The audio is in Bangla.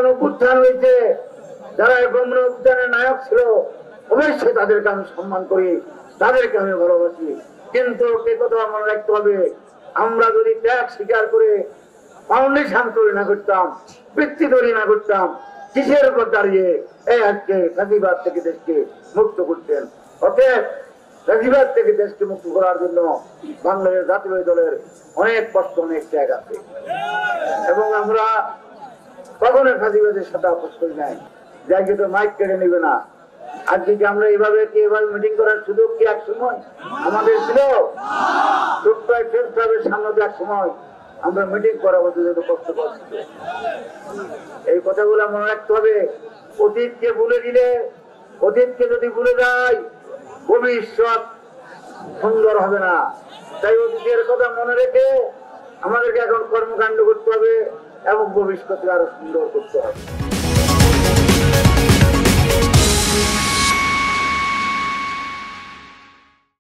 গণ অভ্যুত্থান হয়েছে, যারা এই গণ অভ্যুত্থানের নায়ক ছিল, অবশ্যই তাদেরকে আমি সম্মান করি, তাদেরকে আমি ভালোবাসি। কিন্তু এ কথা মনে রাখতে হবে, আমরা যদি ত্যাগ স্বীকার করে ফাউন্ডেশন তৈরি না করতাম, ভিত্তি তৈরি না করতাম, কিসের উপর দাঁড়িয়ে এই আজকে ফ্যাসিবাদ থেকে দেশকে মুক্ত করতেন? অতএব ফ্যাসিবাদ থেকে দেশকে মুক্ত করার জন্য বাংলাদেশ জাতীয় দলের অনেক কষ্ট, অনেক ত্যাগ আছে, এবং আমরা কখনো ফ্যাসিবাদের সাথে আপোষ করি নাই। যাকে তো মাইক কেড়ে নিবে না। আজকে কি আমরা এভাবে মিটিং করার সুযোগ কি এক সময় আমাদের ছিল? সামনে এক সময় আমরা মিটিং করার মধ্যে যত কষ্ট করছি, এই কথাগুলো মনে রাখতে হবে। অতীতকে ভুলে দিলে, অতীতকে যদি ভুলে যায়, ভবিষ্যৎ সুন্দর হবে না। তাই অতীতের কথা মনে রেখে আমাদেরকে এখন কর্মকাণ্ড করতে হবে এবং ভবিষ্যৎকে আরো সুন্দর করতে হবে।